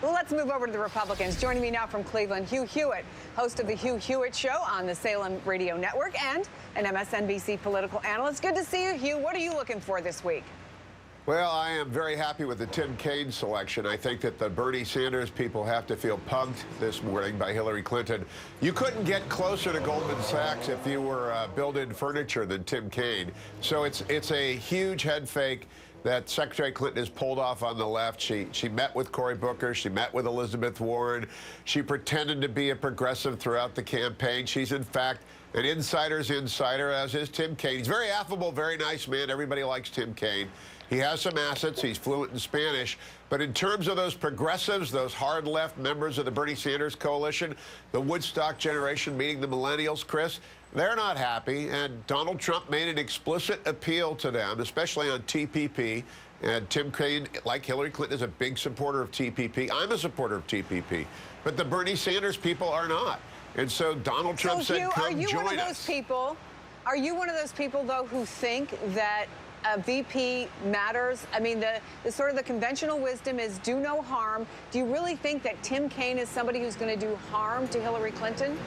Well, let's move over to the Republicans. Joining me now from Cleveland, Hugh Hewitt, host of the Hugh Hewitt Show on the Salem Radio Network and an MSNBC political analyst. Good to see you, Hugh. What are you looking for this week? Well, I am very happy with the Tim Kaine selection. I think that the Bernie Sanders people have to feel punked this morning by Hillary Clinton. You couldn't get closer to Goldman Sachs if you were building furniture than Tim Kaine. So it's a huge head fake that Secretary Clinton has pulled off on the left. She met with Cory Booker. She met with Elizabeth Warren. She pretended to be a progressive throughout the campaign. She's, in fact, an insider's insider, as is Tim Kaine. He's very affable, very nice man. Everybody likes Tim Kaine. He has some assets. He's fluent in Spanish. But in terms of those progressives, those hard left members of the Bernie Sanders coalition, the Woodstock generation, meaning the millennials, Chris, they're not happy. And Donald Trump made an explicit appeal to them, especially on TPP. And Tim Kaine, like Hillary Clinton, is a big supporter of TPP. I'm a supporter of TPP. But the Bernie Sanders people are not. And so Donald Trump said, come join us. Are you one of those people, though, who think that a VP matters? I mean, the sort of the conventional wisdom is do no harm. Do you really think that Tim Kaine is somebody who's going to do harm to Hillary Clinton?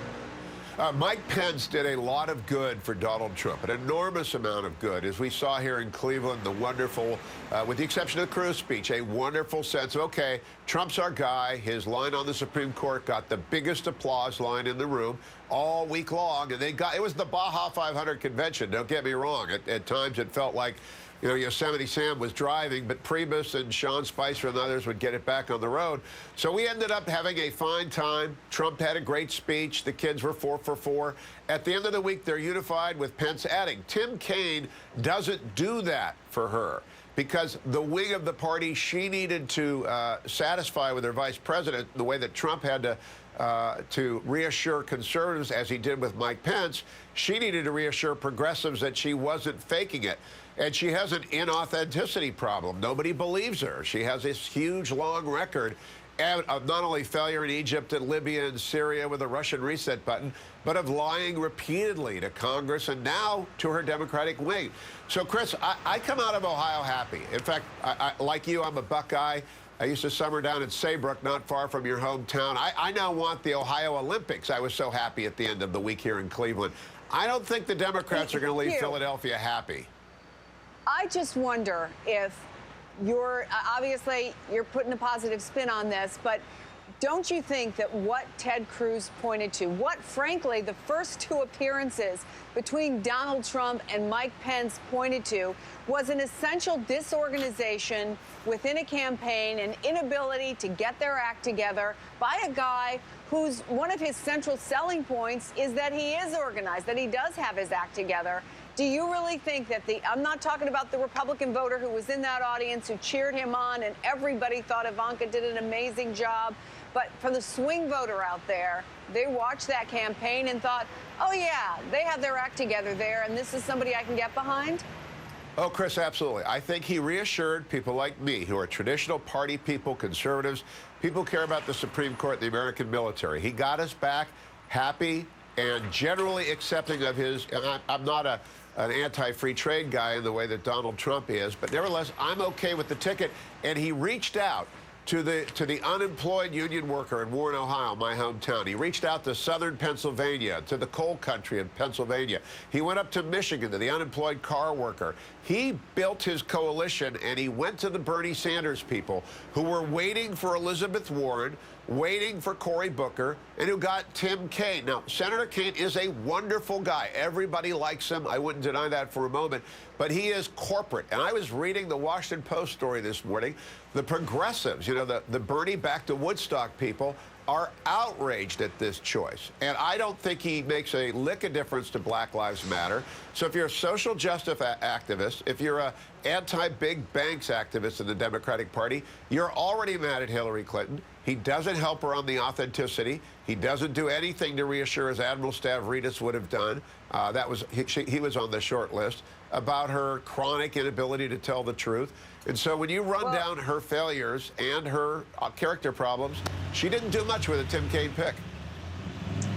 Mike Pence did a lot of good for Donald Trump, an enormous amount of good. As we saw here in Cleveland, the wonderful, with the exception of the Cruz speech, a wonderful sense of, okay, Trump's our guy. His line on the Supreme Court got the biggest applause line in the room all week long. And it was the Baja 500 convention, don't get me wrong. At times it felt like, you know, Yosemite Sam was driving, but Priebus and Sean Spicer and others would get it back on the road. So we ended up having a fine time. Trump had a great speech. The kids were 4 for 4. At the end of the week, they're unified with Pence adding. Tim Kaine doesn't do that for her because the wing of the party she needed to satisfy with her vice president, the way that Trump had to reassure conservatives, as he did with Mike Pence, she needed to reassure progressives that she wasn't faking it. And she has an inauthenticity problem. Nobody believes her. She has this huge, long record of not only failure in Egypt and Libya and Syria with a Russian reset button, but of lying repeatedly to Congress and now to her Democratic wing. So, Chris, I come out of Ohio happy. In fact, like you, I'm a Buckeye. I used to summer down in Saybrook, not far from your hometown. I now want the Ohio Olympics. I was so happy at the end of the week here in Cleveland. I don't think the Democrats are going to leave Philadelphia happy. I just wonder if obviously you're putting a positive spin on this, but don't you think that what Ted Cruz pointed to, what frankly the first two appearances between Donald Trump and Mike Pence pointed to was an essential disorganization within a campaign, an inability to get their act together by a guy whose one of his central selling points is that he is organized, that he does have his act together? Do you really think that I'm not talking about the Republican voter who was in that audience, who cheered him on, and everybody thought Ivanka did an amazing job, but for the swing voter out there, they watched that campaign and thought, oh yeah, they have their act together there, and this is somebody I can get behind? Oh, Chris, absolutely. I think he reassured people like me, who are traditional party people, conservatives, people who care about the Supreme Court, the American military. He got us back happy and generally accepting of his, and I'm not an anti-free trade guy in the way that Donald Trump is, but nevertheless, I'm okay with the ticket. And he reached out to the unemployed union worker in Warren, Ohio, my hometown. He reached out to southern Pennsylvania, to the coal country in Pennsylvania. He went up to Michigan, to the unemployed car worker. He built his coalition, and he went to the Bernie Sanders people who were waiting for Elizabeth Warren, waiting for Cory Booker, and who got Tim Kaine. Now, Senator Kaine is a wonderful guy. Everybody likes him. I wouldn't deny that for a moment. But he is corporate. And I was reading the Washington Post story this morning. The progressives, you know, the Bernie back to Woodstock people, are outraged at this choice. And I don't think he makes a lick of difference to Black Lives Matter. So if you're a social justice activist, if you're a anti-big banks activist in the Democratic Party, you're already mad at Hillary Clinton. He doesn't help her on the authenticity. He doesn't do anything to reassure, as Admiral Stavridis would have done. He was on the short list about her chronic inability to tell the truth. And so when you run down her failures and her character problems, she didn't do much with a Tim Kaine pick.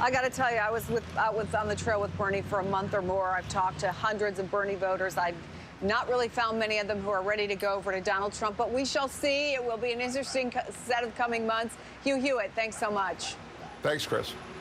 I got to tell you, I was on the trail with Bernie for a month or more. I've talked to hundreds of Bernie voters. I've Not really found many of them who are ready to go over to Donald Trump, but we shall see. It will be an interesting set of coming months. Hugh Hewitt, thanks so much. Thanks, Chris.